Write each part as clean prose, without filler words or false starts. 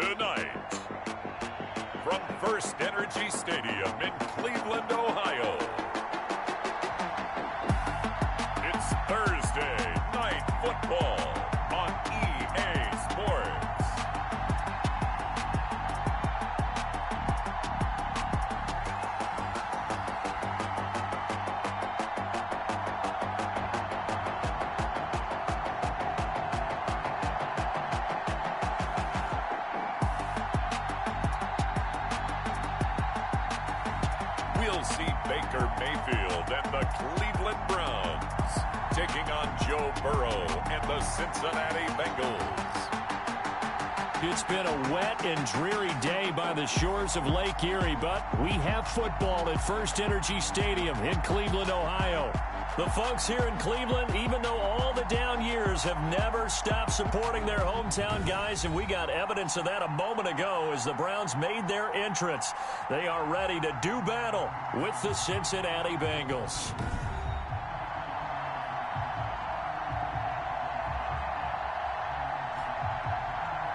Tonight, from First Energy Stadium in Cleveland, Ohio, it's Thursday Night Football on EA Sports. We'll see Baker Mayfield and the Cleveland Browns taking on Joe Burrow and the Cincinnati Bengals. It's been a wet and dreary day by the shores of Lake Erie, but we have football at First Energy Stadium in Cleveland, Ohio. The folks here in Cleveland, even though all the down years, have never stopped supporting their hometown guys, and we got evidence of that a moment ago as the Browns made their entrance. They are ready to do battle with the Cincinnati Bengals.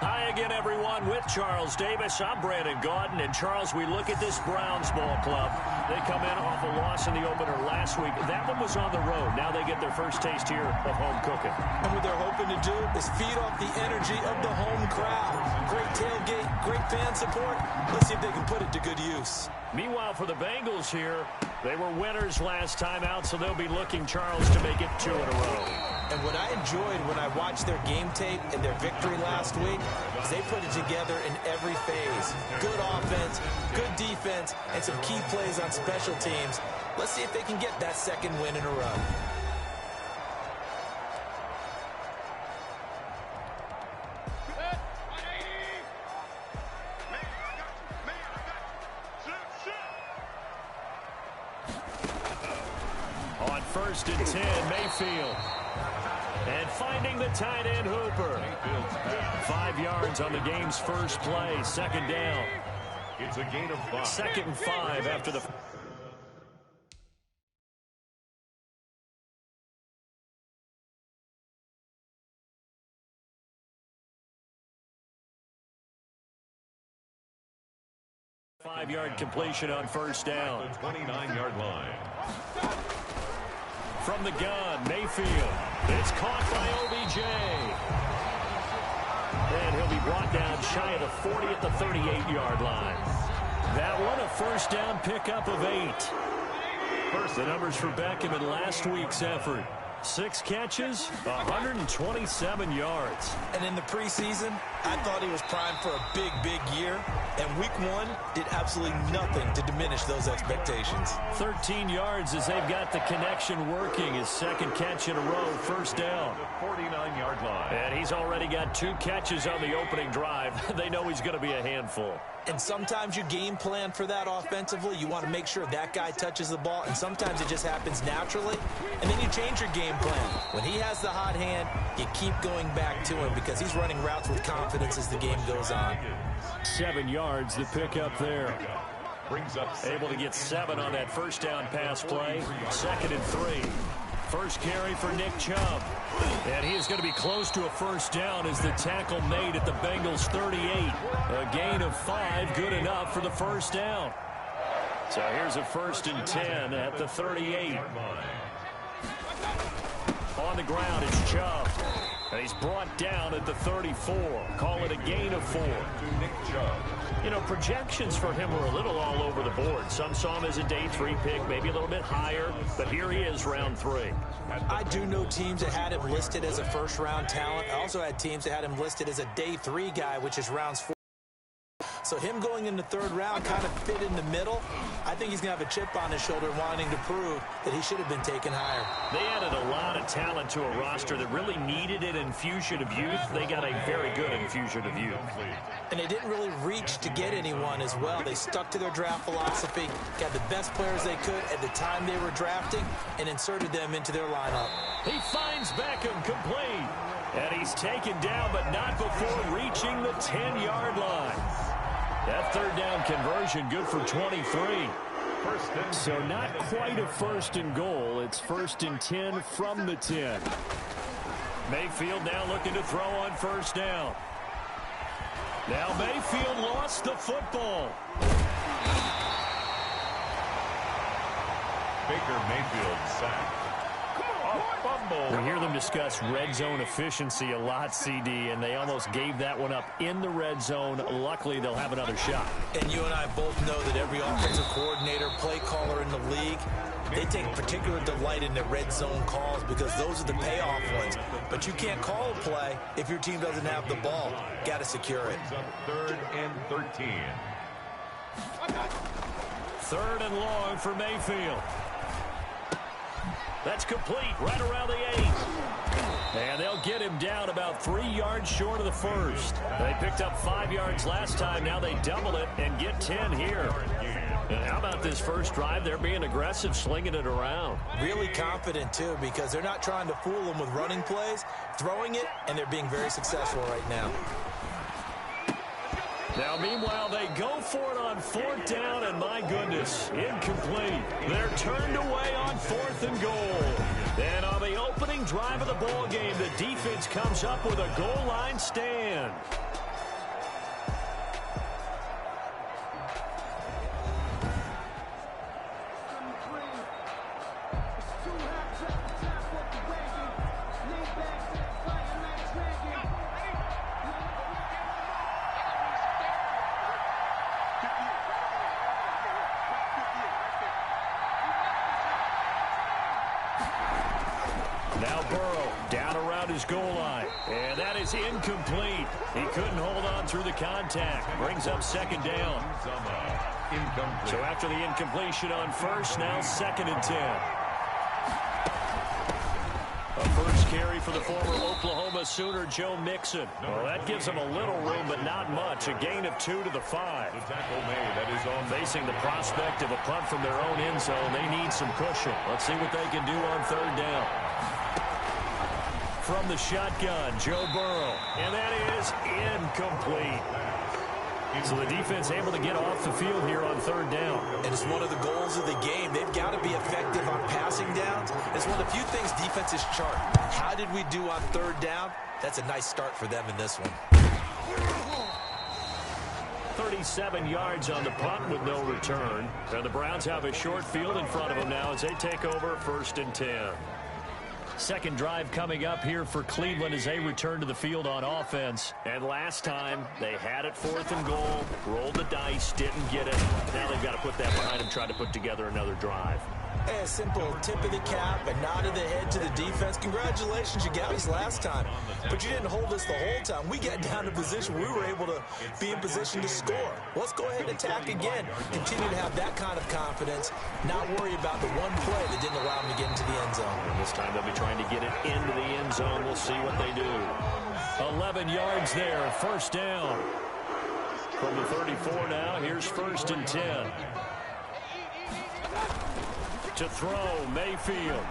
Hi again, everyone, with Charles Davis. I'm Brandon Gaudin. And, Charles, we look at this Browns ball club. They come in off a loss in the opener last week. That one was on the road. Now they get their first taste here of home cooking. And what they're hoping to do is feed off the energy of the home crowd. Great tailgate, great fan support. Let's see if they can put it to good use. Meanwhile, for the Bengals here, they were winners last time out, so they'll be looking, Charles, to make it 2 in a row. And what I enjoyed when I watched their game tape and their victory last week is they put it together in every phase. Good offense, good defense, and some key plays on special teams. Let's see if they can get that second win in a row. On 1st and 10, Mayfield. And finding the tight end Hooper. 5 yards on the game's first play. Second down. It's a gain of 5. 2nd and 5 after the... Five-yard completion on first down. The 29-yard line. From the gun, Mayfield. It's caught by OBJ. And he'll be brought down shy of the 40 at the 38-yard line. That one, a first down pickup of 8. First, the numbers for Beckham in last week's effort. 6 catches, 127 yards. And in the preseason, I thought he was primed for a big, big year. And week 1 did absolutely nothing to diminish those expectations. 13 yards as they've got the connection working. His 2nd catch in a row, first down. The 49-yard line. And he's already got 2 catches on the opening drive. They know he's going to be a handful. And sometimes you game plan for that offensively. You want to make sure that guy touches the ball, and sometimes it just happens naturally. And then you change your game plan. When he has the hot hand, you keep going back to him because he's running routes with confidence as the game goes on. 7 yards, the pickup there. Brings up Able to get 7 on that first down pass play. 2nd and 3. First carry for Nick Chubb. And he is going to be close to a first down as the tackle made at the Bengals 38. A gain of 5, good enough for the first down. So here's a 1st and 10 at the 38. On the ground, it's Chubb. And he's brought down at the 34. Call it a gain of 4. Nick Chubb. You know, projections for him were a little all over the board. Some saw him as a day 3 pick, maybe a little bit higher. But here he is, round 3. I do know teams that had him listed as a first-round talent. I also had teams that had him listed as a day 3 guy, which is rounds 4. So him going in the 3rd round kind of fit in the middle. I think he's going to have a chip on his shoulder wanting to prove that he should have been taken higher. They added a lot of talent to a roster that really needed an infusion of youth. They got a very good infusion of youth. And they didn't really reach to get anyone as well. They stuck to their draft philosophy, got the best players they could at the time they were drafting, and inserted them into their lineup. He finds Beckham complete. And he's taken down, but not before reaching the 10-yard line. That 3rd down conversion good for 23. So not quite a 1st and goal. It's 1st and 10 from the 10. Mayfield now looking to throw on 1st down. Now Mayfield lost the football. Baker Mayfield sacked. A fumble. We hear them discuss red zone efficiency a lot, CD, and they almost gave that one up in the red zone. Luckily, they'll have another shot. And you and I both know that every offensive coordinator, play caller in the league, they take particular delight in the red zone calls because those are the payoff ones. But you can't call a play if your team doesn't have the ball. Got to secure it. 3rd and 13. 3rd and long for Mayfield. That's complete right around the 8. And they'll get him down about 3 yards short of the first. They picked up 5 yards last time. Now they double it and get 10 here. And how about this first drive? They're being aggressive, slinging it around. Really confident, too, because they're not trying to fool them with running plays, throwing it, and they're being very successful right now. Now, meanwhile, they go for it on 4th down, and my goodness, incomplete. They're turned away on 4th and goal. And on the opening drive of the ball game, the defense comes up with a goal line stand. Now Burrow down around his goal line. And that is incomplete. He couldn't hold on through the contact. Brings up 2nd down. So after the incompletion on 1st, now 2nd and 10. A first carry for the former Oklahoma Sooner, Joe Mixon. Well, that gives them a little room, but not much. A gain of 2 to the 5. Facing the prospect of a punt from their own end zone, they need some cushion. Let's see what they can do on 3rd down. From the shotgun, Joe Burrow. And that is incomplete. So the defense able to get off the field here on 3rd down. And it's one of the goals of the game. They've got to be effective on passing downs. It's one of the few things defenses chart. How did we do on 3rd down? That's a nice start for them in this one. 37 yards on the punt with no return. And the Browns have a short field in front of them now as they take over 1st and 10. Second drive coming up here for Cleveland as they return to the field on offense. And last time, they had it 4th and goal, rolled the dice, didn't get it. Now they've got to put that behind them, try to put together another drive. Hey, a simple tip of the cap, a nod of the head to the defense. Congratulations, you got us last time. But you didn't hold us the whole time. We got down to position. We were able to be in position to score. Let's go ahead and attack again. Continue to have that kind of confidence. Not worry about the one play that didn't allow them to get into the end zone. And this time they'll be trying to get it into the end zone. We'll see what they do. 11 yards there, 1st down. From the 34 now, here's 1st and 10. To throw, Mayfield.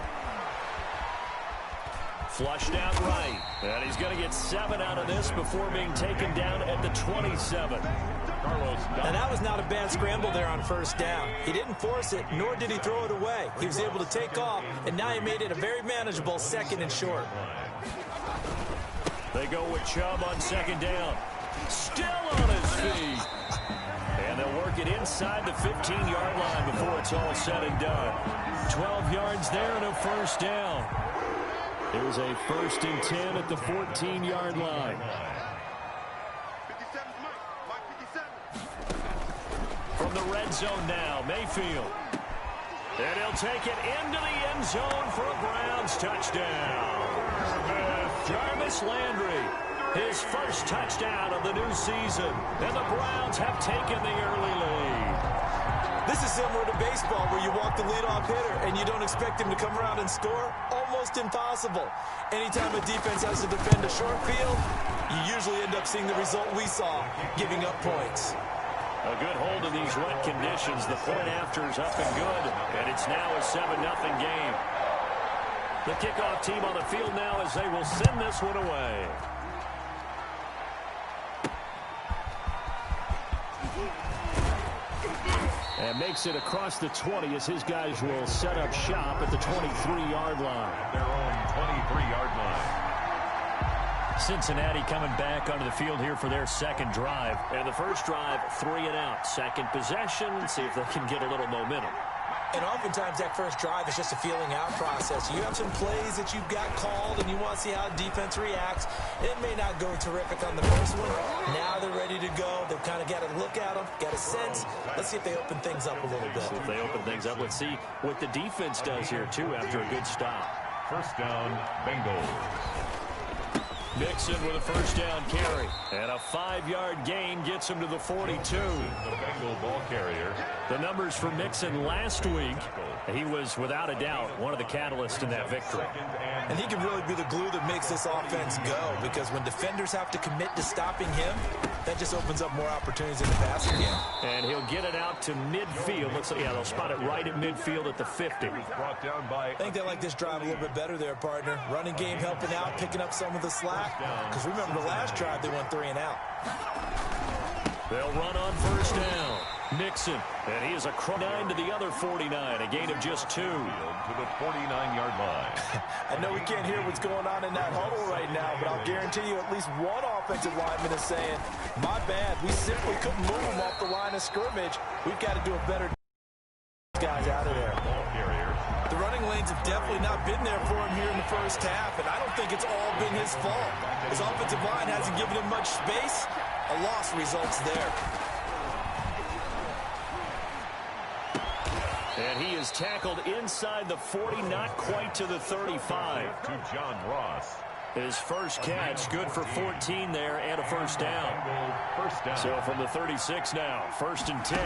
Flushed out right. And he's going to get 7 out of this before being taken down at the 27. Now that was not a bad scramble there on 1st down. He didn't force it, nor did he throw it away. He was able to take off, and now he made it a very manageable 2nd and short. They go with Chubb on 2nd down. Still on his feet. And they'll work it inside the 15-yard line before it's all said and done. 12 yards there and a 1st down. It was a 1st and 10 at the 14-yard line. From the red zone now, Mayfield. And he'll take it into the end zone for a Browns touchdown. Jarvis Landry, his first touchdown of the new season. And the Browns have taken the early lead. This is similar to baseball where you walk the leadoff hitter and you don't expect him to come around and score. Almost impossible. Anytime a defense has to defend a short field, you usually end up seeing the result we saw, giving up points. A good hold of these wet conditions. The point after is up and good, and it's now a 7-0 game. The kickoff team on the field now as they will send this one away. And makes it across the 20 as his guys will set up shop at the 23-yard line. Their own 23-yard line. Cincinnati coming back onto the field here for their second drive. And the first drive, 3 and out. Second possession, see if they can get a little momentum. And oftentimes that first drive is just a feeling out process. You have some plays that you've got called and you want to see how the defense reacts. It may not go terrific on the first one. Now they're ready to go. They've kind of got to look at them, got a sense. Let's see if they open things up a little bit. See if they open things up. Let's see what the defense does here, too, after a good stop. First down, Bengals. Mixon with a first down carry. And a 5-yard gain gets him to the 42. The Bengal ball carrier. The numbers for Mixon last week, he was without a doubt one of the catalysts in that victory. And he can really be the glue that makes this offense go, because when defenders have to commit to stopping him, that just opens up more opportunities in the passing game. And he'll get it out to midfield. Yeah, they'll spot it right at midfield at the 50. Brought down by... I think they like this drive a little bit better there, partner. Running game helping out, picking up some of the slack. Because remember, the last drive, they went 3 and out. They'll run on first down. Mixon, and he is a 9 to the other 49, a gain of just 2. To the 49-yard line. I know we can't hear what's going on in that huddle right now, but I'll guarantee you at least one offensive lineman is saying, my bad, we simply couldn't move him off the line of scrimmage. We've got to do a better guys out of there. Ball carrier. The running lanes have definitely not been there for him here in the first half, and I don't think it's all been his fault. His offensive line hasn't given him much space. A loss results there. And he is tackled inside the 40, not quite to the 35. To John Ross. His first catch, good for 14 there, and a first down. First down. So from the 36 now, 1st and 10.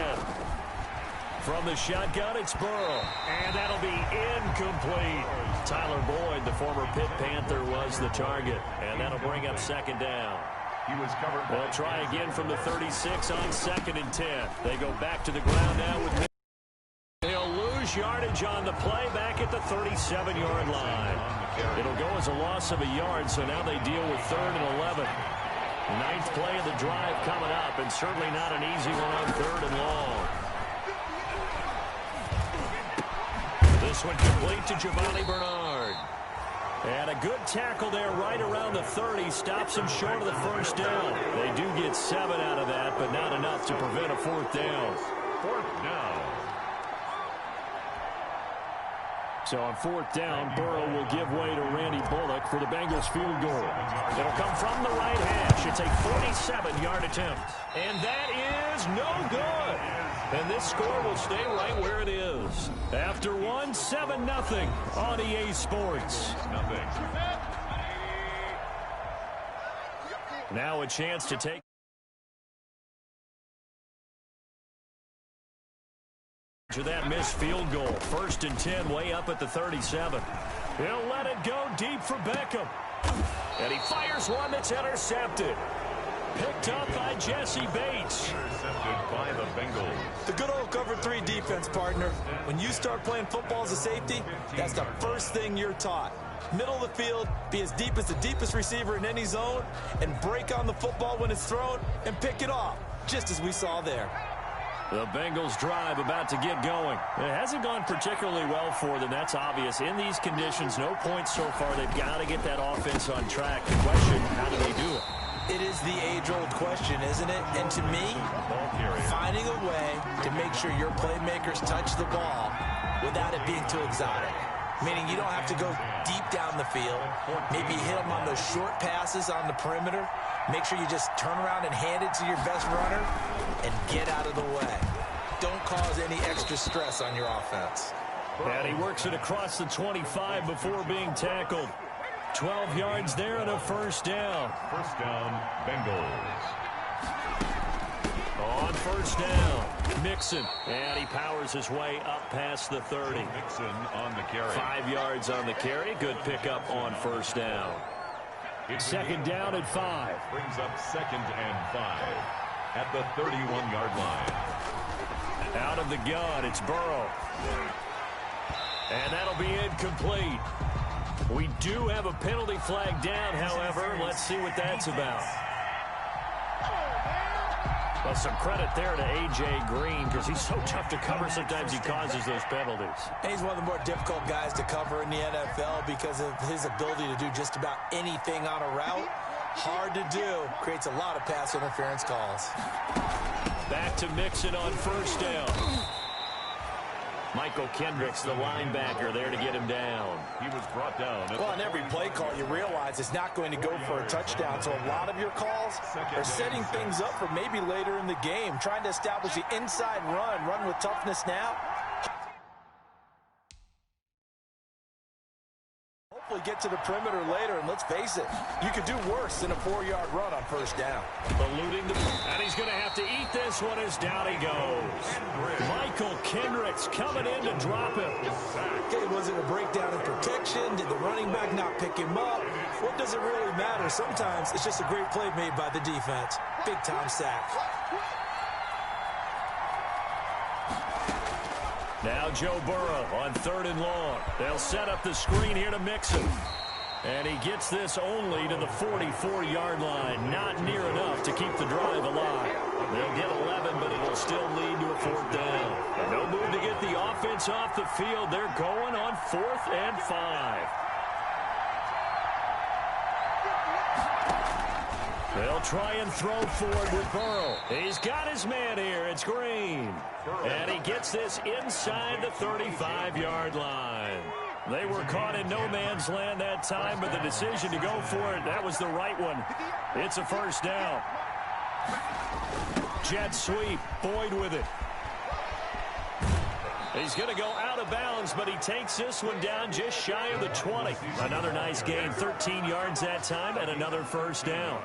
From the shotgun, it's Burrow. And that'll be incomplete. Tyler Boyd, the former Pitt Panther, was the target. And that'll bring up 2nd down. He was covered. They'll try again from the 36 on 2nd and 10. They go back to the ground now with... They'll lose yardage on the play back at the 37-yard line. It'll go as a loss of a yard, so now they deal with 3rd and 11. 9th play of the drive coming up, and certainly not an easy one on 3rd and long. This one complete to Giovanni Bernard. And a good tackle there right around the 30. Stops him short of the first down. They do get 7 out of that, but not enough to prevent a 4th down. 4th down. So on 4th down, Burrow will give way to Randy Bullock for the Bengals field goal. It'll come from the right hash. It's a 47-yard attempt. And that is no good. And this score will stay right where it is. After one, 7-0 on EA Sports. Now a chance to take to that missed field goal. 1st and 10, way up at the 37. He'll let it go deep for Beckham. And he fires one that's intercepted. Picked up by Jesse Bates. Intercepted by the Bengals. The good old cover 3 defense, partner. When you start playing football as a safety, that's the first thing you're taught. Middle of the field, be as deep as the deepest receiver in any zone, and break on the football when it's thrown and pick it off, just as we saw there. The Bengals drive about to get going. It hasn't gone particularly well for them. That's obvious. In these conditions, no points so far. They've got to get that offense on track. The question, how do they do it? It is the age-old question, isn't it? And to me, finding a way to make sure your playmakers touch the ball without it being too exotic. Meaning you don't have to go deep down the field. Maybe hit them on those short passes on the perimeter. Make sure you just turn around and hand it to your best runner and get out of the way. Don't cause any extra stress on your offense. And he works it across the 25 before being tackled. 12 yards there and a first down. First down, Bengals. On first down, Mixon. And he powers his way up past the 30. Mixon on the carry. 5 yards on the carry. Good pickup on first down. 2nd down at 5. Brings up 2nd and 5 at the 31-yard line. Out of the gun, it's Burrow. And that'll be incomplete. We do have a penalty flag down, however. Let's see what that's about. Well, some credit there to A.J. Green because he's so tough to cover. Sometimes he causes those penalties. And he's one of the more difficult guys to cover in the NFL because of his ability to do just about anything on a route. Hard to do. Creates a lot of pass interference calls. Back to Mixon on first down. Michael Kendricks, the linebacker, there to get him down. He was brought down. Well, on every play call, you realize it's not going to go for a touchdown. So a lot of your calls are setting things up for maybe later in the game, trying to establish the inside run with toughness now. Hopefully get to the perimeter later, and let's face it, you could do worse than a 4-yard run on first down. Eluding and he's going to have to eat this one as down he goes. Michael Kendricks coming in to drop him. Okay, was it a breakdown in protection? Did the running back not pick him up? What does it really matter? Sometimes it's just a great play made by the defense. Big-time sack. Now Joe Burrow on 3rd and long. They'll set up the screen here to Mixon. And he gets this only to the 44-yard line. Not near enough to keep the drive alive. They'll get 11, but it'll still lead to a 4th down. No move to get the offense off the field. They're going on 4th and 5. They'll try and throw forward with Burrow. He's got his man here. It's Green. And he gets this inside the 35-yard line. They were caught in no man's land that time, but the decision to go for it, that was the right one. It's a 1st down. Jet sweep. Boyd with it. He's going to go out of bounds, but he takes this one down just shy of the 20. Another nice gain, 13 yards that time, and another 1st down.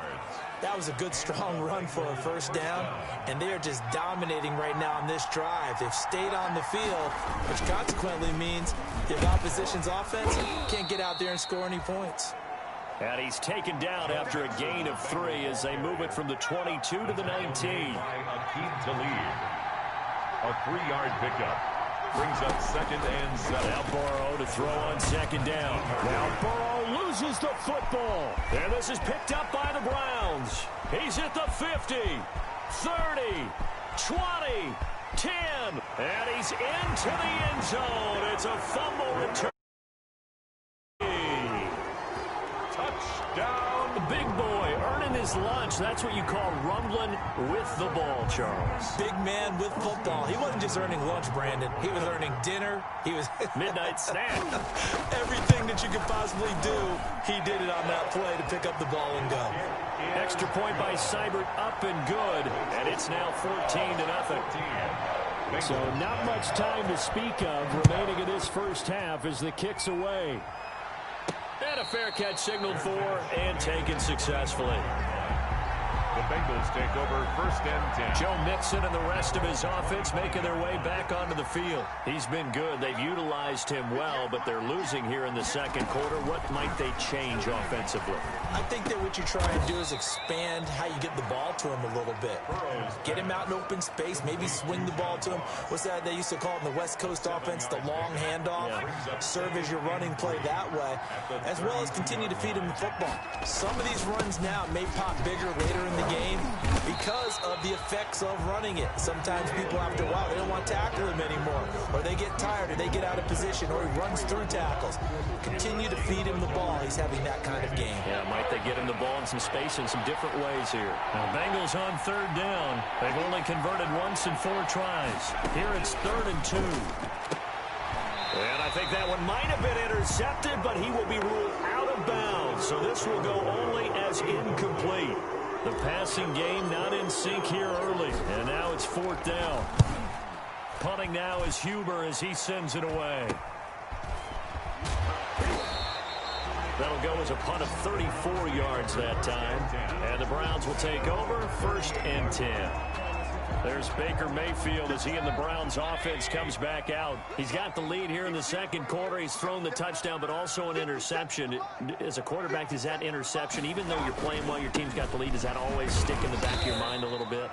That was a good, strong run for a 1st down, and they are just dominating right now on this drive. They've stayed on the field, which consequently means the opposition's offense can't get out there and score any points. And he's taken down after a gain of 3 as they move it from the 22 to the 19. A 3-yard pickup. Brings up 2nd and 7. Now Burrow to throw on 2nd down. Now Burrow loses the football. And this is picked up by the Browns. He's at the 50, 30, 20, 10. And he's into the end zone. It's a fumble return. Touchdown. The big boy earning his lunch. That's what you call rumbling with the ball, Charles. Big man with football. He wasn't just earning lunch, Brandon. He was earning dinner. He was midnight snack. Everything that you could possibly do, he did it on that play to pick up the ball and go. Extra point by Seibert, up and good. And it's now 14-0. So not much time to speak of remaining in this first half as the kick's away. And a fair catch signaled for and taken successfully. The Bengals take over 1st and 10. Joe Mixon and the rest of his offense making their way back onto the field. He's been good. They've utilized him well, but they're losing here in the 2nd quarter. What might they change offensively? I think that what you try and do is expand how you get the ball to him a little bit. Get him out in open space, maybe swing the ball to him. What's that they used to call it in the West Coast offense, the long handoff? Yeah. Serve as your running play that way, as well as continue to feed him the football. Some of these runs now may pop bigger later in the game because of the effects of running it. Sometimes people after a while, they don't want to tackle him anymore, or they get tired, or they get out of position, or he runs through tackles. Continue to feed him the ball. He's having that kind of game. Yeah, might they get him the ball in some space in some different ways here. Now, Bengals on 3rd down. They've only converted once in 4 tries. Here it's 3rd and 2. And I think that one might have been intercepted, but he will be ruled out of bounds. So this will go only as incomplete. The passing game not in sync here early. And now it's 4th down. Punting now is Huber as he sends it away. That'll go as a punt of 34 yards that time. And the Browns will take over 1st and 10. There's Baker Mayfield as he and the Browns offense comes back out. He's got the lead here in the 2nd quarter. He's thrown the touchdown, but also an interception. As a quarterback, does that interception, even though you're playing well, your team's got the lead, does that always stick in the back of your mind a little bit?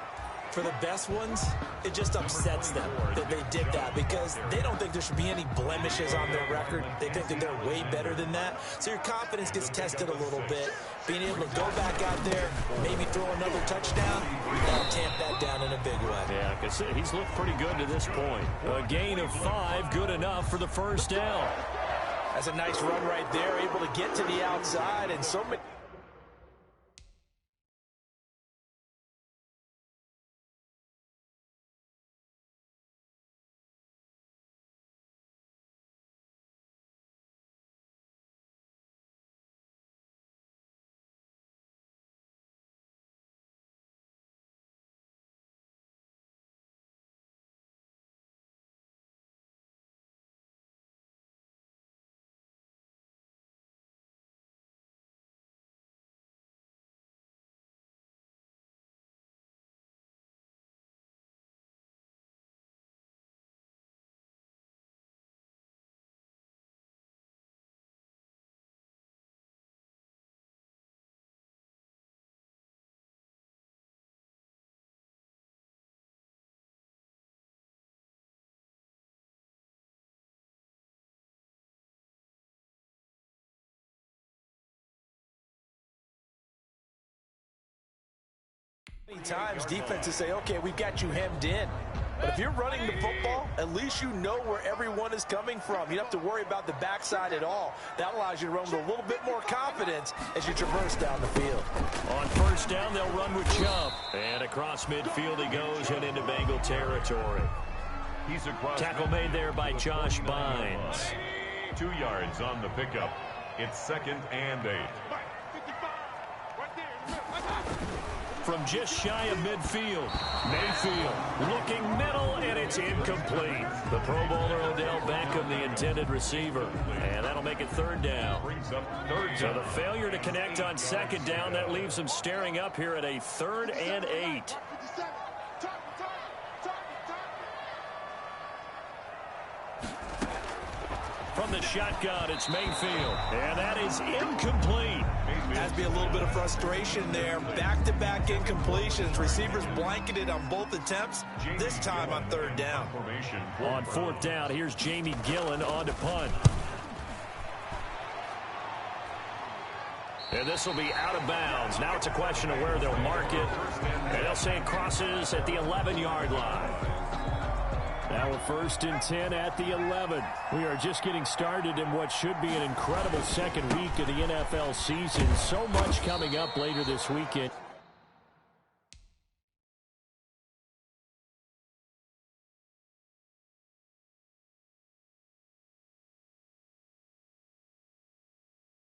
For the best ones, it just upsets them that they did that because they don't think there should be any blemishes on their record. They think that they're way better than that. So your confidence gets tested a little bit. Being able to go back out there, maybe throw another touchdown, that'll tamp that down in a big way. Yeah, because he's looked pretty good to this point. A gain of 5, good enough for the 1st down. That's a nice run right there, able to get to the outside, and so many Many times defenses say, okay, we've got you hemmed in. But if you're running the football, at least you know where everyone is coming from. You don't have to worry about the backside at all. That allows you to run with a little bit more confidence as you traverse down the field. On first down, they'll run with Chubb. And across midfield he goes and into Bengal territory. Tackle made there by Josh Bynes. 2 yards on the pickup. It's 2nd and 8. From just shy of midfield, Mayfield looking middle, and it's incomplete. The Pro Bowler Odell Beckham, the intended receiver. And that'll make it 3rd down. So the failure to connect on 2nd down, that leaves them staring up here at a 3rd and 8. From the shotgun, it's Mayfield. And that is incomplete. Has to be a little bit of frustration there. Back-to-back incompletions. Receivers blanketed on both attempts, this time on 3rd down. On 4th down, here's Jamie Gillen on to punt. And this will be out of bounds. Now it's a question of where they'll mark it. And they'll say it crosses at the 11-yard line. Now we're 1st and 10 at the 11. We are just getting started in what should be an incredible second week of the NFL season. So much coming up later this weekend.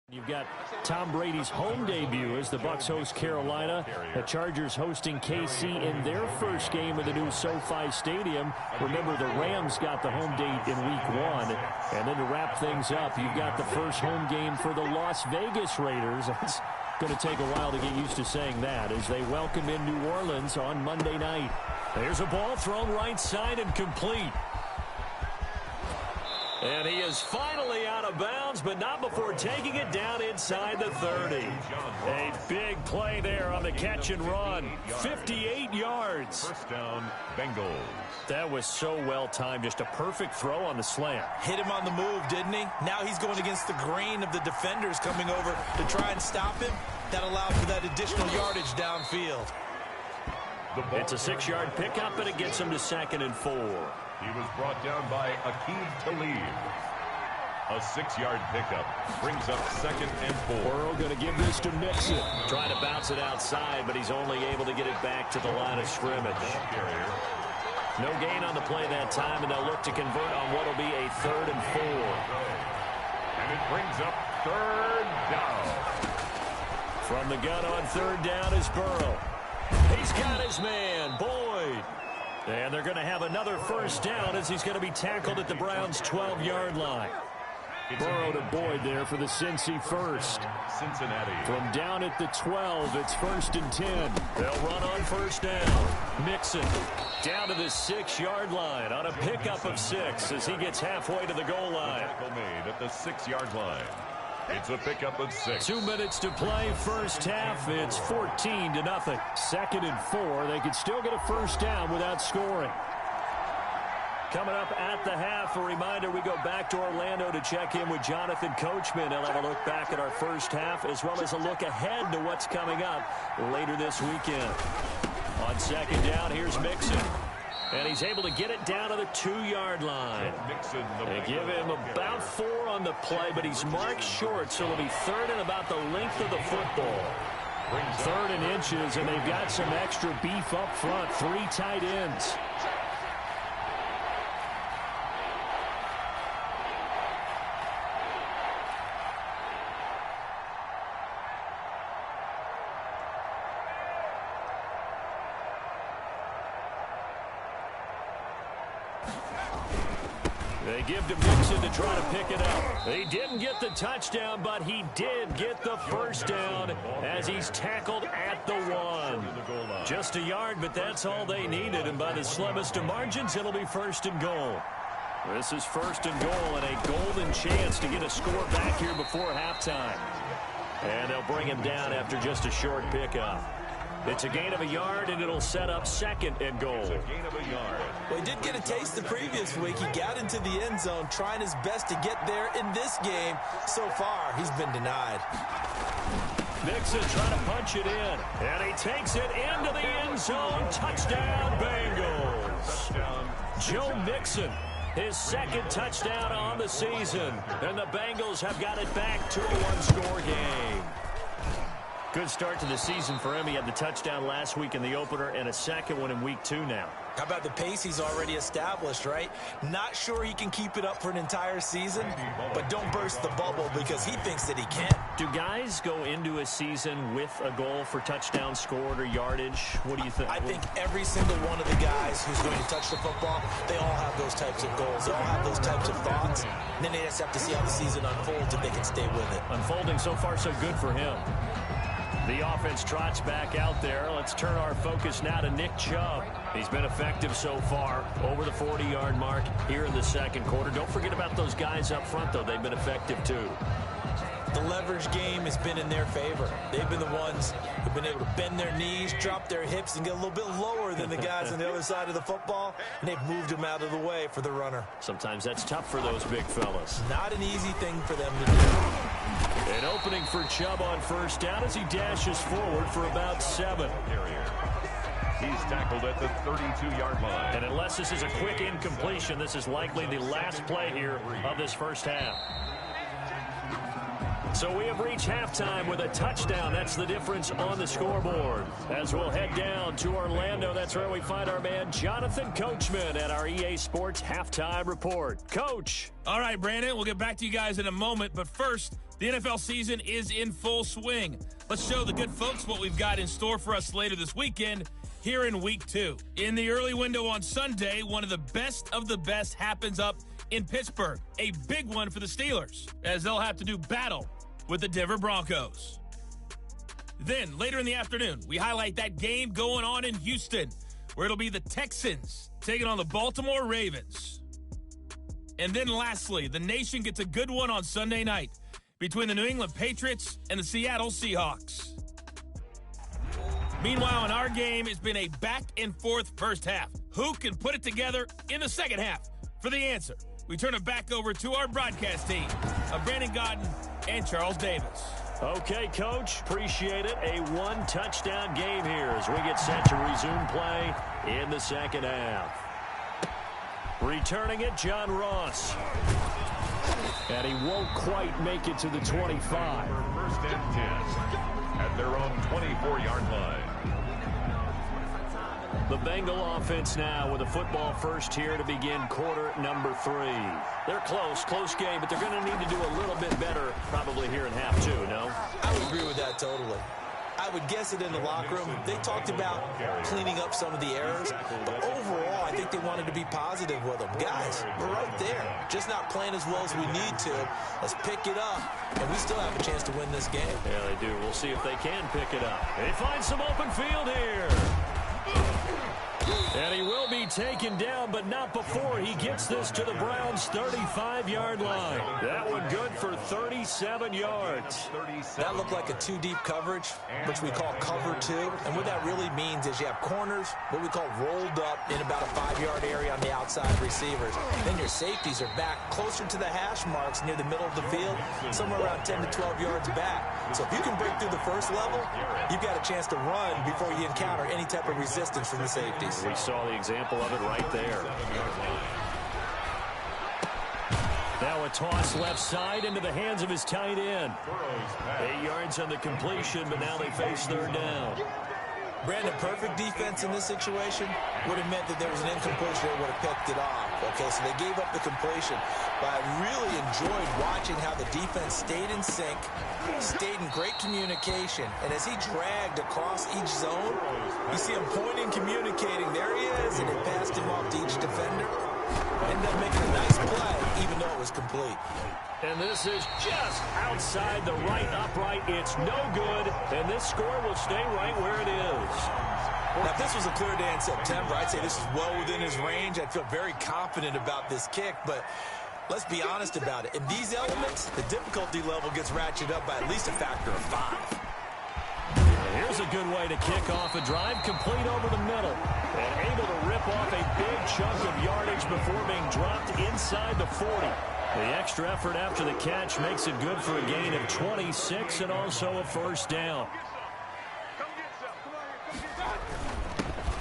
You've got Tom Brady's home debut as the Bucs host Carolina. The Chargers hosting KC in their first game of the new SoFi Stadium. Remember, the Rams got the home date in Week 1. And then to wrap things up, you've got the first home game for the Las Vegas Raiders. It's going to take a while to get used to saying that as they welcome in New Orleans on Monday night. There's a ball thrown right side and complete. And he is finally out of bounds, but not before taking it down inside the 30. A big play there on the catch and run. 58 yards. First down, Bengals. That was so well timed. Just a perfect throw on the slant. Hit him on the move, didn't he? Now he's going against the grain of the defenders coming over to try and stop him. That allowed for that additional yardage downfield. It's a 6-yard pickup, and it gets him to 2nd and 4. He was brought down by Aqib Talib. A 6-yard pickup brings up 2nd and 4. Burrow going to give this to Mixon. Trying to bounce it outside, but he's only able to get it back to the line of scrimmage. No gain on the play that time, and they'll look to convert on what will be a 3rd and 4. And it brings up 3rd down. From the gun on 3rd down is Burrow. He's got his man, Boyd. And they're going to have another first down as he's going to be tackled at the Browns' 12-yard line. Burrow to Boyd there for the Cincy first. Cincinnati. From down at the 12, it's 1st and 10. They'll run on first down. Mixon down to the 6-yard line on a pickup of 6 as he gets halfway to the goal line. Tackle made at the 6-yard line. It's a pickup of 6. 2 minutes to play first half. It's 14-0. 2nd and 4. They could still get a first down without scoring. Coming up at the half, a reminder, we go back to Orlando to check in with Jonathan Coachman. He'll have a look back at our first half as well as a look ahead to what's coming up later this weekend. On 2nd down, here's Mixon. And he's able to get it down to the 2-yard line. They give him about 4 on the play, but he's marked short, so it'll be 3rd and about the length of the football. 3rd and inches, and they've got some extra beef up front. 3 tight ends. They give to Mixon to try to pick it up. He didn't get the touchdown, but he did get the first down as he's tackled at the 1. Just a yard, but that's all they needed, and by the slimmest of margins, it'll be 1st and goal. This is 1st and goal and a golden chance to get a score back here before halftime. And they'll bring him down after just a short pickup. It's a gain of a yard, and it'll set up 2nd and goal. It's a gain of a yard. Well, he did get a taste the previous week. He got into the end zone, trying his best to get there in this game. So far, he's been denied. Mixon trying to punch it in. And he takes it into the end zone. Touchdown, Bengals. Joe Mixon, his second touchdown on the season. And the Bengals have got it back to a one-score game. Good start to the season for him. He had the touchdown last week in the opener and a second one in week 2 now. How about the pace he's already established, right? Not sure he can keep it up for an entire season, but don't burst the bubble because he thinks that he can. Do guys go into a season with a goal for touchdowns scored or yardage? What do you think? I think every single one of the guys who's going to touch the football, they all have those types of goals. They all have those types of thoughts. And then they just have to see how the season unfolds if they can stay with it. Unfolding so far so good for him. The offense trots back out there. Let's turn our focus now to Nick Chubb. He's been effective so far, over the 40-yard mark here in the second quarter. Don't forget about those guys up front, though. They've been effective, too. The leverage game has been in their favor. They've been the ones who've been able to bend their knees, drop their hips, and get a little bit lower than the guys on the other side of the football, and they've moved them out of the way for the runner. Sometimes that's tough for those big fellas. Not an easy thing for them to do. An opening for Chubb on first down as he dashes forward for about 7. He's tackled at the 32-yard line. And unless this is a quick incompletion, this is likely the last play here of this first half. So we have reached halftime with a touchdown. That's the difference on the scoreboard. As we'll head down to Orlando, that's where we find our man Jonathan Coachman at our EA Sports Halftime Report. Coach. All right, Brandon, we'll get back to you guys in a moment. But first, the NFL season is in full swing. Let's show the good folks what we've got in store for us later this weekend here in Week 2. In the early window on Sunday, one of the best happens up in Pittsburgh. A big one for the Steelers, as they'll have to do battle with the Denver Broncos. Then, later in the afternoon, we highlight that game going on in Houston, where it'll be the Texans taking on the Baltimore Ravens. And then lastly, the nation gets a good one on Sunday night between the New England Patriots and the Seattle Seahawks. Meanwhile, in our game, it's been a back-and-forth first half. Who can put it together in the second half? For the answer, we turn it back over to our broadcast team of Brandon Godden and Charles Davis. Okay, Coach. Appreciate it. A one-touchdown game here as we get set to resume play in the second half. Returning it, John Ross. And he won't quite make it to the 25. First and 10 at their own 24-yard line. The Bengal offense now with a football first here to begin quarter number 3. They're close game, but they're going to need to do a little bit better probably here in half 2, no? I would agree with that totally. I would guess it in the locker room. They talked about cleaning up some of the errors, but overall, I think they wanted to be positive with them. Guys, we're right there. Just not playing as well as we need to. Let's pick it up, and we still have a chance to win this game. Yeah, they do. We'll see if they can pick it up. They find some open field here. And he will be taken down, but not before he gets this to the Browns' 35-yard line. That one good for 37 yards. That looked like a 2-deep coverage, which we call cover 2. And what that really means is you have corners, what we call rolled up in about a 5-yard area on the outside receivers. Then your safeties are back closer to the hash marks near the middle of the field, somewhere around 10 to 12 yards back. So if you can break through the first level, you've got a chance to run before you encounter any type of resistance from the safeties. We saw the example of it right there. Now a toss left side into the hands of his tight end. 8 yards on the completion, but now they face third down. Brandon, perfect defense in this situation would have meant that there was an incompletion that would have picked it off. Okay, so they gave up the completion. But I really enjoyed watching how the defense stayed in sync, stayed in great communication, and as he dragged across each zone, you see him pointing, communicating. There he is, and it passed him off to each defender. Ended up making a nice play, even though it was complete. And this is just outside the right upright. It's no good, and this score will stay right where it is. Now, if this was a clear day in September, I'd say this is well within his range. I'd feel very confident about this kick, but let's be honest about it. In these elements, the difficulty level gets ratcheted up by at least a factor of 5. Here's a good way to kick off a drive, complete over the middle, and able to rip off a big chunk of yardage before being dropped inside the 40. The extra effort after the catch makes it good for a gain of 26 and also a first down.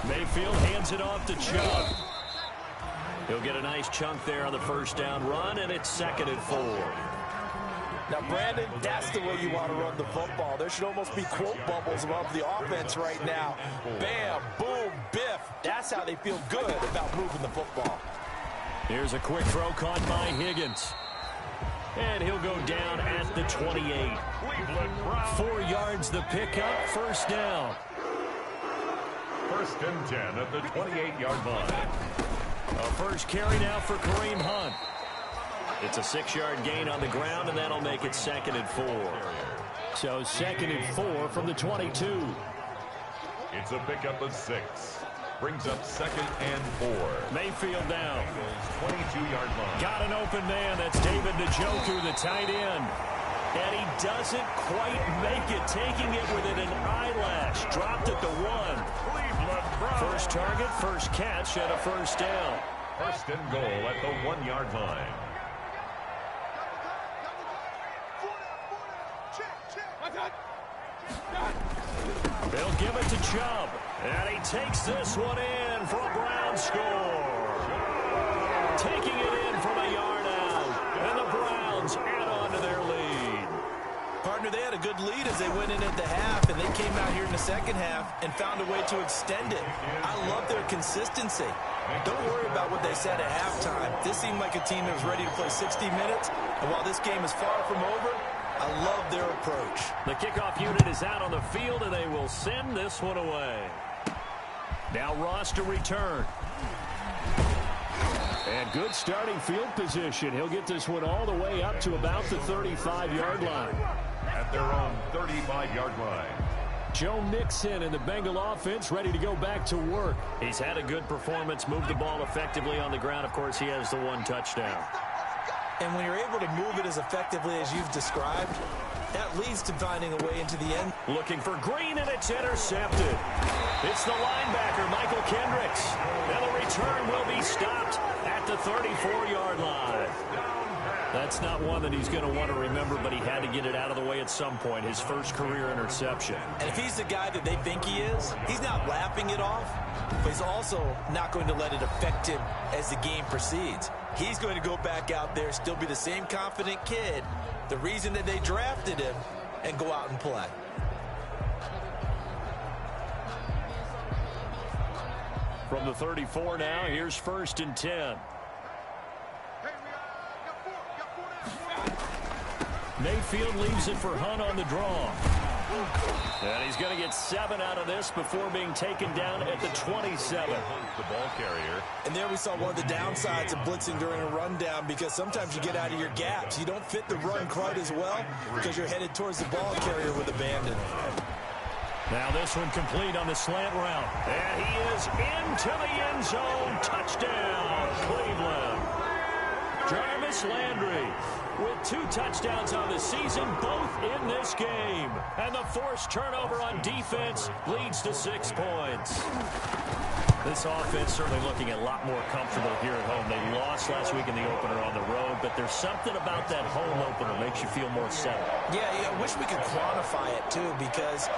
Mayfield hands it off to Chubb. He'll get a nice chunk there on the first down run, and it's 2nd and 4. Now, Brandon, that's the way you want to run the football. There should almost be quote bubbles above the offense right now. Bam, boom, biff. That's how they feel good about moving the football. Here's a quick throw caught by Higgins. And he'll go down at the 28. 4 yards the pickup, first down. 1st and 10 at the 28-yard line. A first carry now for Kareem Hunt. It's a 6-yard gain on the ground, and that'll make it 2nd and 4. So 2nd and 4 from the 22. It's a pickup of 6. Brings up 2nd and 4. Mayfield down. 22-yard line. Got an open man. That's David Njoku, the tight end. And he doesn't quite make it, taking it within an eyelash. Dropped at the 1. First target, first catch, and a first down. 1st and goal at the 1-yard line. They'll give it to Chubb. And he takes this one in for a Brown score. Taking it in from a yard out. And the Browns add on to their lead. Partner, they had a good lead as they went in at the half, and they came out here in the second half and found a way to extend it. I love their consistency. Don't worry about what they said at halftime. This seemed like a team that was ready to play 60 minutes, and while this game is far from over, I love their approach. The kickoff unit is out on the field, and they will send this one away. Now Ross to return. And good starting field position. He'll get this one all the way up to about the 35-yard line. At their own 35-yard line. Joe Mixon and the Bengal offense ready to go back to work. He's had a good performance, moved the ball effectively on the ground. Of course, he has the 1 touchdown. And when you're able to move it as effectively as you've described, that leads to finding a way into the end. Looking for Green, and it's intercepted. It's the linebacker, Michael Kendricks. And the return will be stopped at the 34-yard line. That's not one that he's going to want to remember, but he had to get it out of the way at some point, his first career interception. And if he's the guy that they think he is, he's not laughing it off, but he's also not going to let it affect him as the game proceeds. He's going to go back out there, still be the same confident kid, the reason that they drafted him, and go out and play. From the 34 now, here's 1st and 10. Mayfield leaves it for Hunt on the draw. And he's going to get 7 out of this before being taken down at the 27. The ball carrier. And there we saw one of the downsides of blitzing during a rundown, because sometimes you get out of your gaps. You don't fit the run quite as well because you're headed towards the ball carrier with abandon. Now this one complete on the slant route. And he is into the end zone. Touchdown, Cleveland. Jarvis Landry with 2 touchdowns on the season, both in this game. And the forced turnover on defense leads to 6 points. This offense certainly looking a lot more comfortable here at home. They lost last week in the opener on the road, but there's something about that home opener that makes you feel more settled. Yeah, I wish we could quantify it, too, because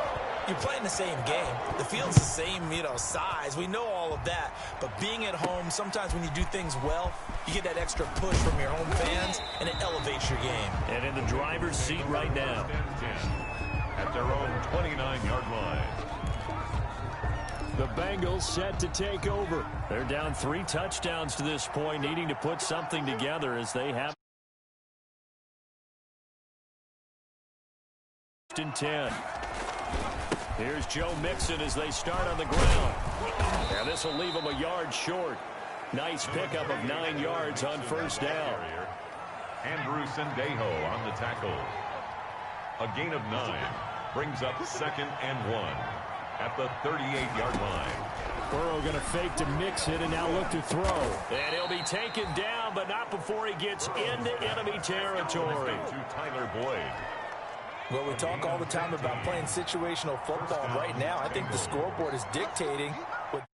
you're playing the same game. The field's the same, size. We know all of that. But being at home, sometimes when you do things well, you get that extra push from your home fans, and it elevates your game. And in the driver's seat right now. At their own 29-yard line. The Bengals set to take over. They're down 3 touchdowns to this point, needing to put something together as they have. 1st and 10. Here's Joe Mixon as they start on the ground. And this will leave him a yard short. Nice pickup of 9 yards on first down. Andrew Sendejo on the tackle. A gain of 9 brings up 2nd and 1 at the 38-yard line. Burrow going to fake to Mixon and now look to throw. And he'll be taken down, but not before he gets into enemy territory. To Tyler Boyd. Well, we talk all the time about playing situational football. Right now, I think the scoreboard is dictating what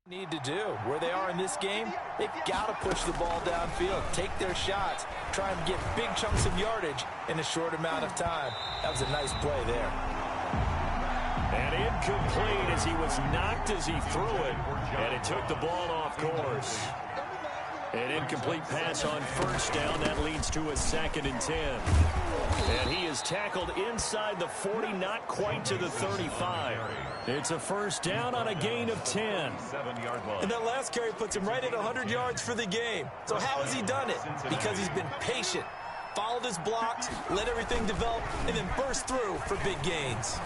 Need to do. Where they are in this game, they've got to push the ball downfield, take their shots, try and get big chunks of yardage in a short amount of time. That was a nice play there. And incomplete as he was knocked as he threw it, and it took the ball off course. An incomplete pass on first down. That leads to a 2nd and 10. And he is tackled inside the 40, not quite to the 35. It's a first down on a gain of 10. And that last carry puts him right at 100 yards for the game. So how has he done it? Because he's been patient, followed his blocks, let everything develop, and then burst through for big gains.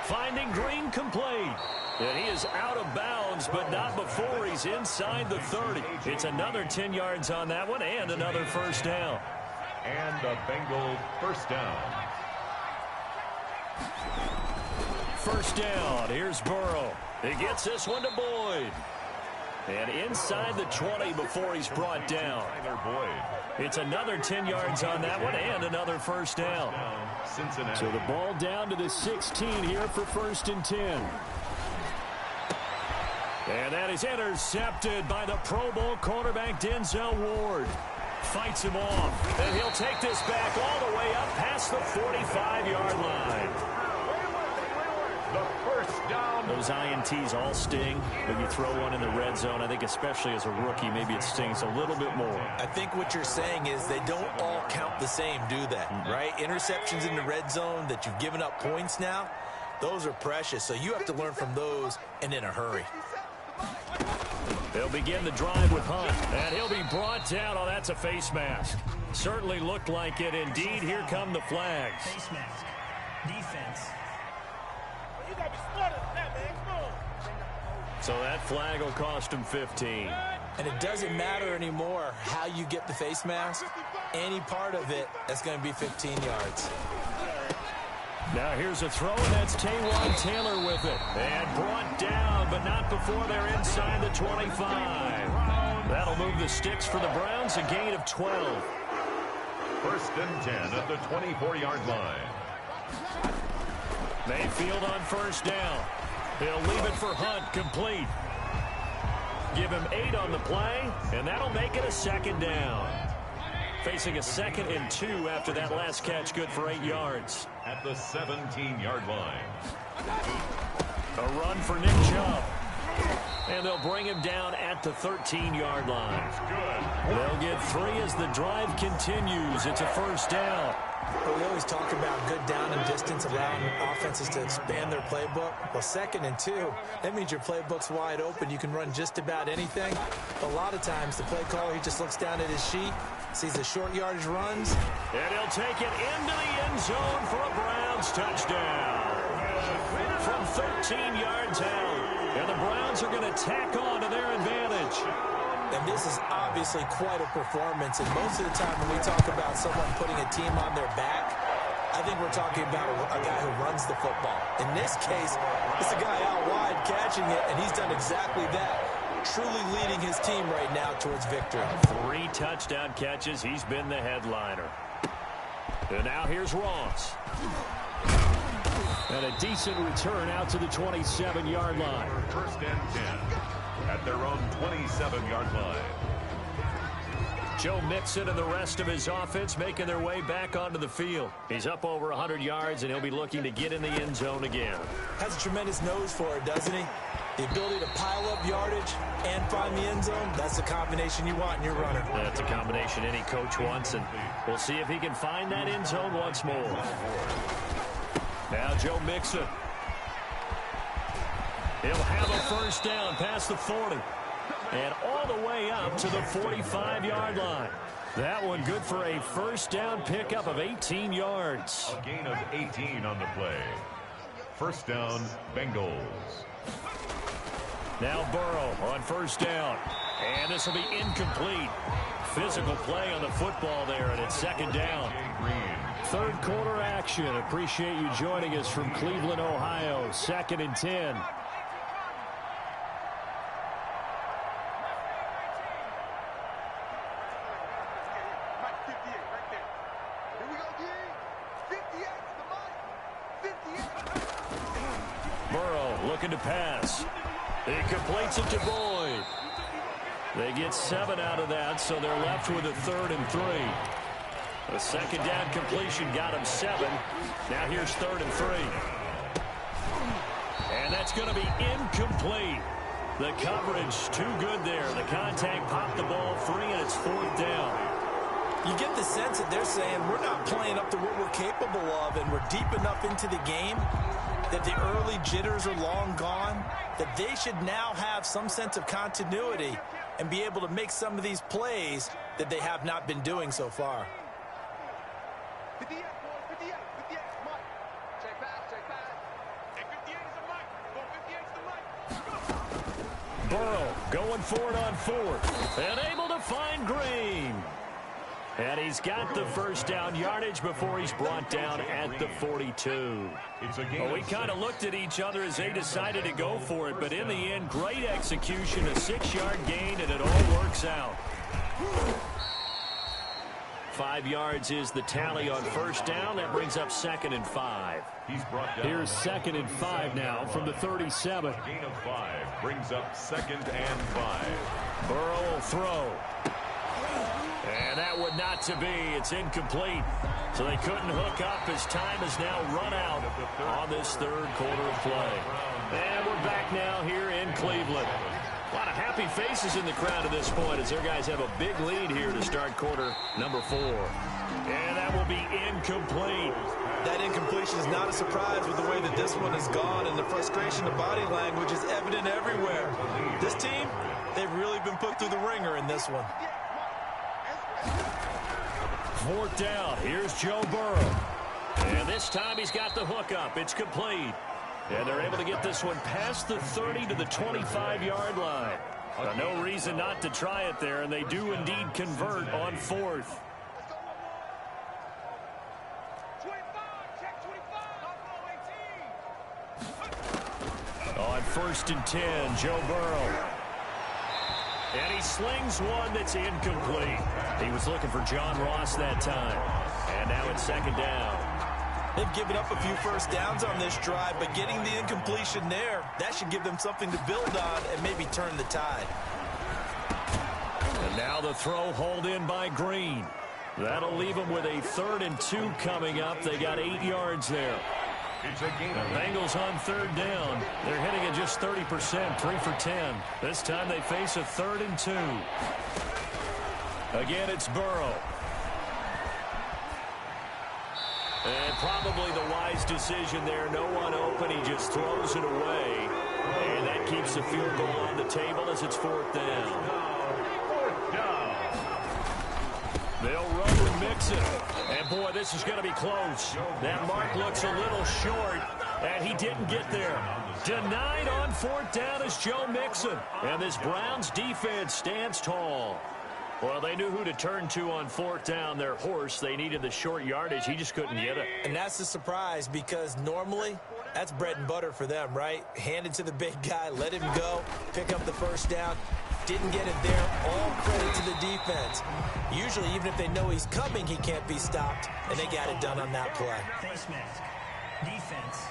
Finding Green complete. And he is out of bounds, but not before he's inside the 30. It's another 10 yards on that one and another first down. And the Bengals first down. First down. Here's Burrow. He gets this one to Boyd. And inside the 20 before he's brought down. It's another 10 yards on that one and another first down. So the ball down to the 16 here for 1st and 10. And that is intercepted by the Pro Bowl cornerback Denzel Ward. Fights him off. And he'll take this back all the way up past the 45-yard line. The first down. Those INTs all sting, but you throw one in the red zone. I think especially as a rookie, maybe it stings a little bit more. I think what you're saying is they don't all count the same, do they? Right? Interceptions in the red zone that you've given up points now, those are precious. So you have to learn from those and in a hurry. They'll begin the drive with Hunt, and he'll be brought down. Oh, that's a face mask. Certainly looked like it. Indeed, here come the flags. Face mask. Defense. You got to be smarter than that, man. Come on. So that flag will cost him 15. And it doesn't matter anymore how you get the face mask. Any part of it, that's going to be 15 yards. Now here's a throw, and that's Taywan Taylor with it. And brought down, but not before they're inside the 25. That'll move the sticks for the Browns, a gain of 12. 1st and 10 at the 24-yard line. Mayfield on first down. He'll leave it for Hunt, complete. Give him 8 on the play, and that'll make it a 2nd down. Facing a 2nd and 2 after that last catch, good for 8 yards. At the 17-yard line. A run for Nick Chubb. And they'll bring him down at the 13-yard line. They'll get 3 as the drive continues. It's a first down. Well, we always talk about good down and distance, allowing offenses to expand their playbook. Well, 2nd and 2, that means your playbook's wide open. You can run just about anything. A lot of times, the play caller, he just looks down at his sheet, sees the short yardage runs. And he'll take it into the end zone for a Browns touchdown. From 13 yards out. And the Browns are going to tack on to their advantage. And this is obviously quite a performance. And most of the time when we talk about someone putting a team on their back, I think we're talking about a guy who runs the football. In this case, it's a guy out wide catching it, and he's done exactly that. Truly leading his team right now towards victory. 3 touchdown catches. He's been the headliner. And now here's Ross. And a decent return out to the 27-yard line. 1st and 10 at their own 27-yard line. Joe Mixon and the rest of his offense making their way back onto the field. He's up over 100 yards, and he'll be looking to get in the end zone again. Has a tremendous nose for it, doesn't he? The ability to pile up yardage and find the end zone, that's the combination you want in your runner. That's a combination any coach wants, and we'll see if he can find that end zone once more. Now Joe Mixon. He'll have a first down past the 40. And all the way up to the 45-yard line. That one good for a first down pickup of 18 yards. A gain of 18 on the play. First down, Bengals. Now Burrow on first down. And this will be incomplete. Physical play on the football there, and it's 2nd down. Third quarter action. Appreciate you joining us from Cleveland, Ohio. 2nd and 10. Burrow looking to pass. He completes it to Boyd. They get 7 out of that, so they're left with a 3rd and 3. A second down completion got him 7. Now here's 3rd and 3. And that's going to be incomplete. The coverage too good there. The contact popped the ball free, and it's 4th down. You get the sense that they're saying we're not playing up to what we're capable of, and we're deep enough into the game that the early jitters are long gone, that they should now have some sense of continuity and be able to make some of these plays that they have not been doing so far. Burrow going for it on 4th and able to find Green. And he's got the first down yardage before he's brought down at the 42. Well, we kind of looked at each other as they decided to go for it, but in the end, great execution, a 6-yard gain, and it all works out. 5 yards is the tally on first down. That brings up 2nd and 5. Here's 2nd and 5 now from the 37. Gain of 5 brings up 2nd and 5. Burrow will throw. And that would not to be. It's incomplete. So they couldn't hook up as time has now run out on this 3rd quarter of play. And we're back now here in Cleveland. A lot of happy faces in the crowd at this point as their guys have a big lead here to start quarter number 4. And that will be incomplete. That incompletion is not a surprise with the way that this one has gone, and the frustration of body language is evident everywhere. This team, they've really been put through the ringer in this one. 4th down. Here's Joe Burrow. And this time he's got the hook up. It's complete. And they're able to get this one past the 30 to the 25-yard line. No reason not to try it there, and they do indeed convert on 4th. On 1st and 10, Joe Burrow. And he slings one that's incomplete. He was looking for John Ross that time. And now it's 2nd down. They've given up a few first downs on this drive, but getting the incompletion there, that should give them something to build on and maybe turn the tide. And now the throw hauled in by Green. That'll leave them with a 3rd and 2 coming up. They got 8 yards there. The Bengals on 3rd down. They're hitting at just 30%, 3 for 10. This time they face a 3rd and 2. Again, it's Burrow. And probably the wise decision there. No one open. He just throws it away. And that keeps the field goal on the table as it's 4th down. They'll run with Mixon. And, boy, this is going to be close. That mark looks a little short, and he didn't get there. Denied on 4th down is Joe Mixon. And this Browns defense stands tall. Well, they knew who to turn to on 4th down. Their horse, they needed the short yardage. He just couldn't get it. And that's the surprise, because normally that's bread and butter for them, right? Hand it to the big guy, let him go, pick up the first down. Didn't get it there. All credit to the defense. Usually, even if they know he's coming, he can't be stopped, and they got it done on that play. Face mask. Defense.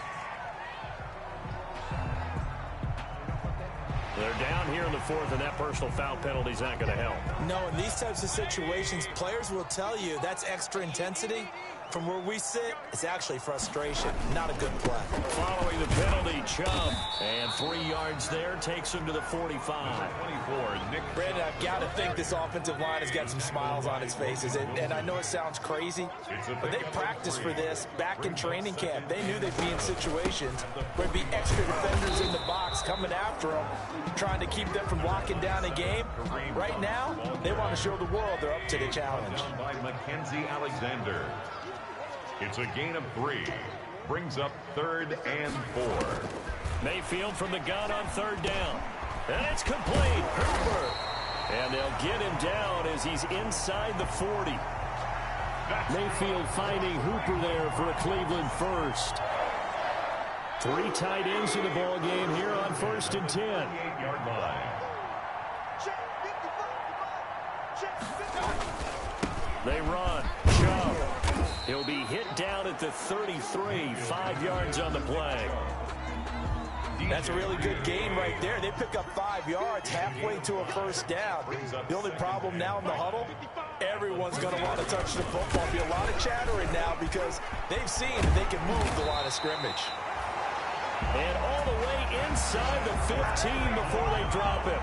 They're down here in the 4th, and that personal foul penalty is not going to help. No, in these types of situations, players will tell you that's extra intensity. From where we sit, it's actually frustration. Not a good play. Following the penalty, Chubb. And 3 yards there takes him to the 45. 24, Nick. Brandon, I've got to think this offensive line has got some smiles on its faces. And I know it sounds crazy, but they practiced for this back in training camp. They knew they'd be in situations where there'd be extra defenders in the box coming after them, trying to keep them from locking down a game. Right now, they want to show the world they're up to the challenge. By Mackenzie Alexander. It's a gain of 3. Brings up 3rd and 4. Mayfield from the gun on 3rd down. And it's complete. Hooper. And they'll get him down as he's inside the 40. Mayfield finding Hooper there for a Cleveland first. 3 tight ends in the ball game here on 1st and 10. 8-yard line. They run. Chubb. He'll be hit down at the 33. 5 yards on the play. That's a really good gain right there. They pick up 5 yards halfway to a first down. The only problem now in the huddle, everyone's going to want to touch the football. Be a lot of chattering now because they've seen that they can move the line of scrimmage. And all the way inside the 15 before they drop it.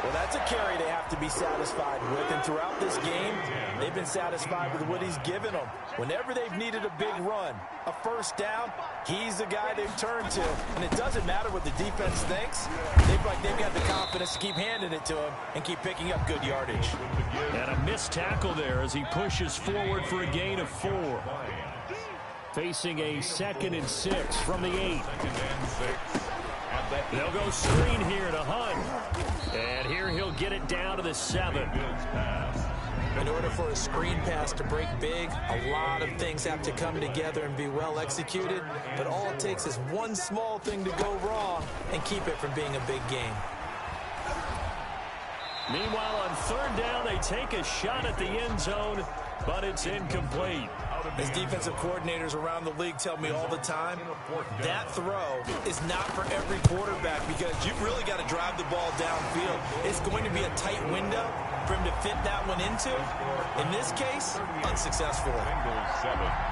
Well, that's a carry they have to be satisfied with. And throughout this game, they've been satisfied with what he's given them. Whenever they've needed a big run, a first down, he's the guy they've turned to. And it doesn't matter what the defense thinks. They've got the confidence to keep handing it to him and keep picking up good yardage. And a missed tackle there as he pushes forward for a gain of 4. Facing a 2nd and 6 from the 8. They'll go screen here to Hunt. And here he'll get it down to the 7. In order for a screen pass to break big, a lot of things have to come together and be well executed. But all it takes is one small thing to go wrong and keep it from being a big game. Meanwhile, on 3rd down, they take a shot at the end zone, but it's incomplete. As defensive coordinators around the league tell me all the time, that throw is not for every quarterback because you've really got to drive the ball downfield. It's going to be a tight window for him to fit that one into. In this case, unsuccessful.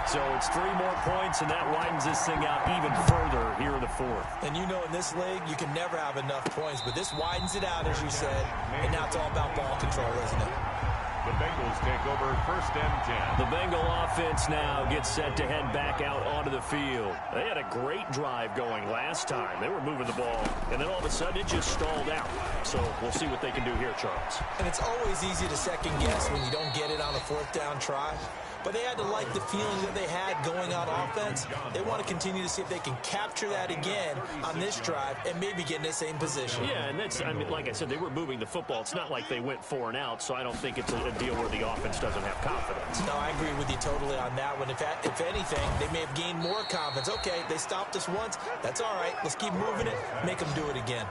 So it's 3 more points, and that widens this thing out even further here in the 4th. And you know in this league, you can never have enough points, but this widens it out, as you said, and now it's all about ball control, isn't it? The Bengals take over 1st and 10. The Bengal offense now gets set to head back out onto the field. They had a great drive going last time. They were moving the ball, and then all of a sudden it just stalled out. So we'll see what they can do here, Charles. And it's always easy to second guess when you don't get it on a 4th down try. But they had to like the feeling that they had going on offense. They want to continue to see if they can capture that again on this drive and maybe get in the same position. Yeah, and that's, I mean, like I said, they were moving the football. It's not like they went 4 and out, so I don't think it's a deal where the offense doesn't have confidence. No, I agree with you totally on that one. If anything, they may have gained more confidence. Okay, they stopped us once. That's all right. Let's keep moving it. Make them do it again.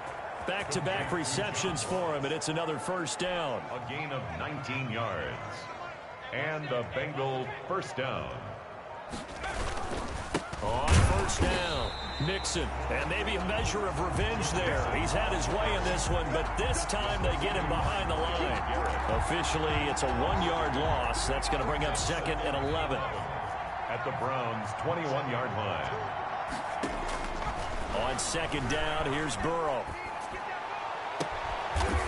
Back-to-back receptions for him, and it's another first down. A gain of 19 yards. And the Bengal first down. On first down, Mixon. And maybe a measure of revenge there. He's had his way in this one, but this time they get him behind the line. Officially, it's a 1-yard loss. That's going to bring up 2nd and 11. At the Browns' 21-yard line. On 2nd down, here's Burrow.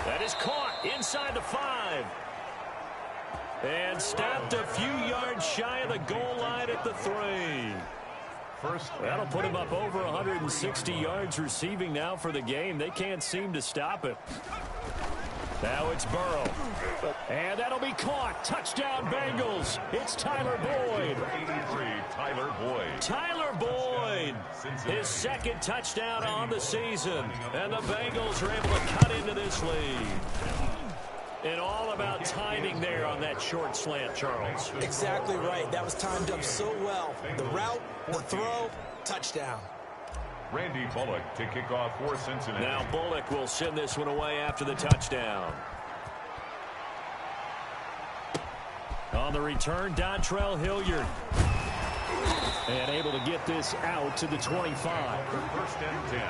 That is caught inside the 5. And stopped a few yards shy of the goal line at the 3. That'll put him up over 160 yards receiving now for the game. They can't seem to stop it. Now it's Burrow. And that'll be caught. Touchdown, Bengals. It's Tyler Boyd. 83, Tyler Boyd. Tyler Boyd. His 2nd touchdown on the season. And the Bengals are able to cut into this lead. And all about timing there on that short slant, Charles. Exactly right. That was timed up so well. The route, the throw, touchdown. Randy Bullock to kick off for Cincinnati. Now Bullock will send this one away after the touchdown. On the return, Dontrell Hilliard. And able to get this out to the 25. 1st and 10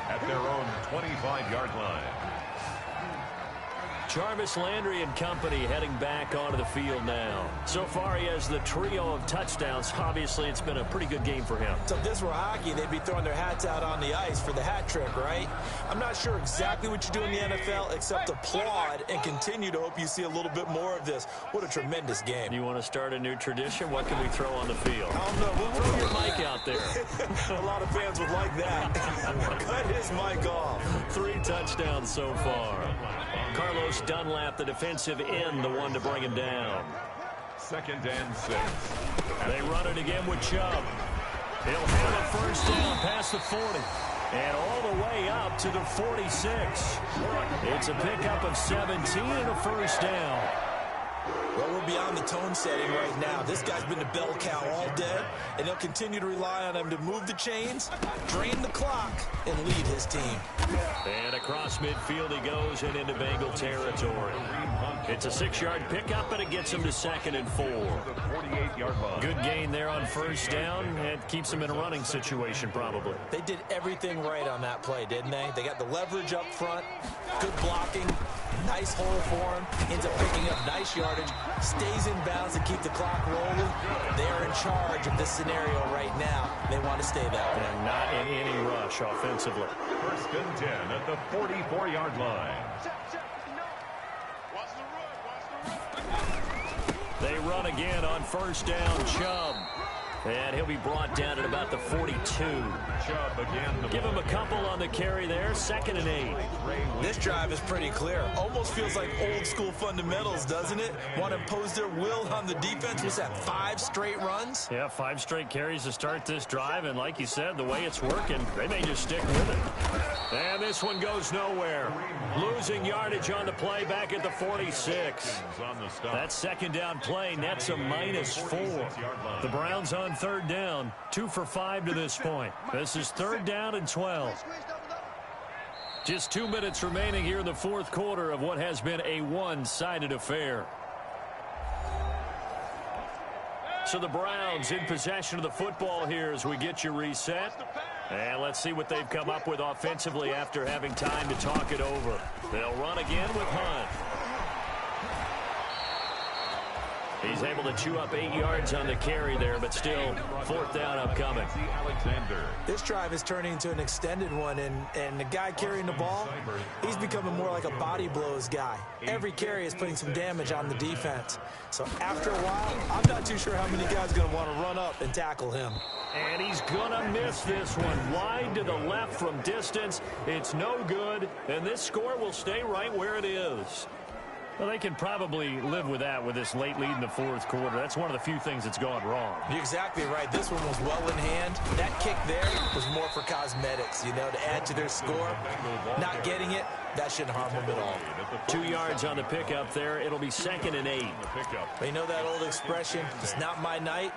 at their own 25-yard line. Jarvis Landry and company heading back onto the field now. So far, he has the trio of touchdowns. Obviously, it's been a pretty good game for him. So if this were hockey, they'd be throwing their hats out on the ice for the hat trick, right? I'm not sure exactly what you do in the NFL except applaud and continue to hope you see a little bit more of this. What a tremendous game. You want to start a new tradition? What can we throw on the field? I don't know. We'll throw your mic out there. A lot of fans would like that. Cut his mic off. 3 touchdowns so far. Carlos Dunlap, the defensive end, the one to bring him down. 2nd and 6. They run it again with Chubb. He'll have a first down past the 40. And all the way up to the 46. It's a pickup of 17 and a first down. Well, we're beyond the tone setting right now. This guy's been the bell cow all day, and he'll continue to rely on him to move the chains, drain the clock, and lead his team. And across midfield he goes and into Bengal territory. It's a 6-yard pickup, and it gets him to 2nd and 4. Good gain there on first down. It keeps him in a running situation probably. They did everything right on that play, didn't they? They got the leverage up front, good blocking, nice hole for him, ends up picking up nice yardage, stays in bounds to keep the clock rolling. They're in charge of this scenario right now. They want to stay that way. And not in any rush offensively. 1st and 10 at the 44-yard line. They run again on first down. Chubb. And he'll be brought down at about the 42. Chubb again. Give him a couple on the carry there. 2nd and 8. This drive is pretty clear. Almost feels like old school fundamentals, doesn't it? Want to impose their will on the defense. Was that 5 straight runs? Yeah, 5 straight carries to start this drive. And like you said, the way it's working, they may just stick with it. And this one goes nowhere. Losing yardage on the play back at the 46. That 2nd down play nets a -4. The Browns on 3rd down. 2 for 5 to this point. This is 3rd down and 12. Just 2 minutes remaining here in the 4th quarter of what has been a one-sided affair. So the Browns in possession of the football here as we get you reset. And let's see what they've come up with offensively after having time to talk it over. They'll run again with Hunt. He's able to chew up 8 yards on the carry there, but still 4th down upcoming. This drive is turning into an extended one, and the guy carrying the ball, he's becoming more like a body blows guy. Every carry is putting some damage on the defense. So after a while, I'm not too sure how many guys are going to want to run up and tackle him. And he's going to miss this one. Wide to the left from distance. It's no good, and this score will stay right where it is. Well, they can probably live with that with this late lead in the 4th quarter. That's one of the few things that's gone wrong. You're exactly right. This one was well in hand. That kick there was more for cosmetics, you know, to add to their score. Not getting it, that shouldn't harm them at all. 2 yards on the pickup there. It'll be 2nd and 8. But you know that old expression, it's not my night?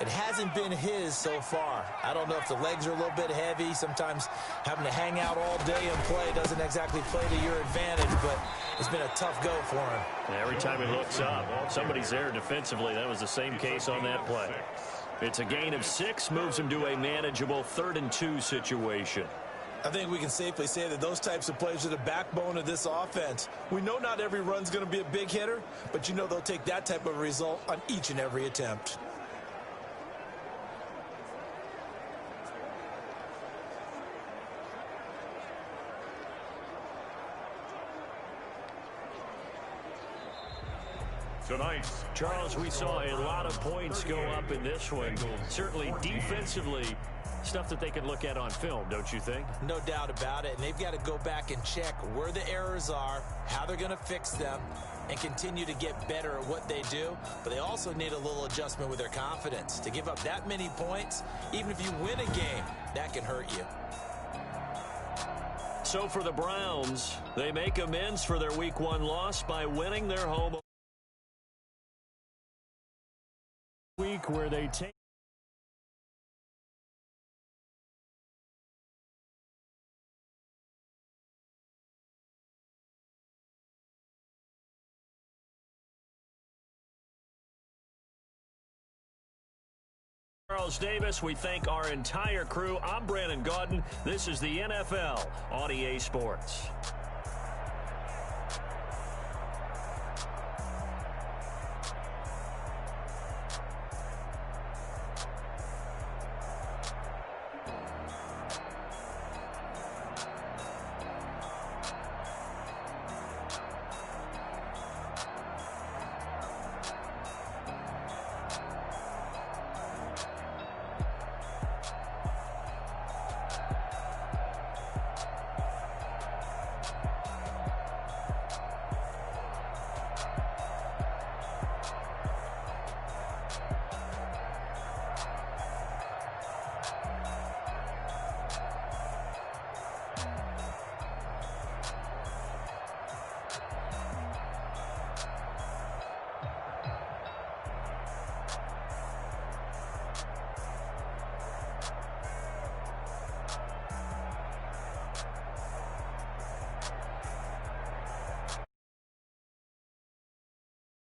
It hasn't been his so far. I don't know if the legs are a little bit heavy. Sometimes having to hang out all day and play doesn't exactly play to your advantage, but it's been a tough go for him. Every time he looks up, somebody's there defensively. That was the same case on that play. It's a gain of 6, moves him to a manageable 3rd and 2 situation. I think we can safely say that those types of plays are the backbone of this offense. We know not every run's going to be a big hitter, but you know they'll take that type of result on each and every attempt. Tonight, Charles, we saw a lot of points go up in this one. Certainly defensively, stuff that they can look at on film, don't you think? No doubt about it. And they've got to go back and check where the errors are, how they're going to fix them, and continue to get better at what they do. But they also need a little adjustment with their confidence. To give up that many points, even if you win a game, that can hurt you. So for the Browns, they make amends for their Week 1 loss by winning their home week where they take Charles Davis. We thank our entire crew. I'm Brandon Gaudin. This is the NFL on EA Sports.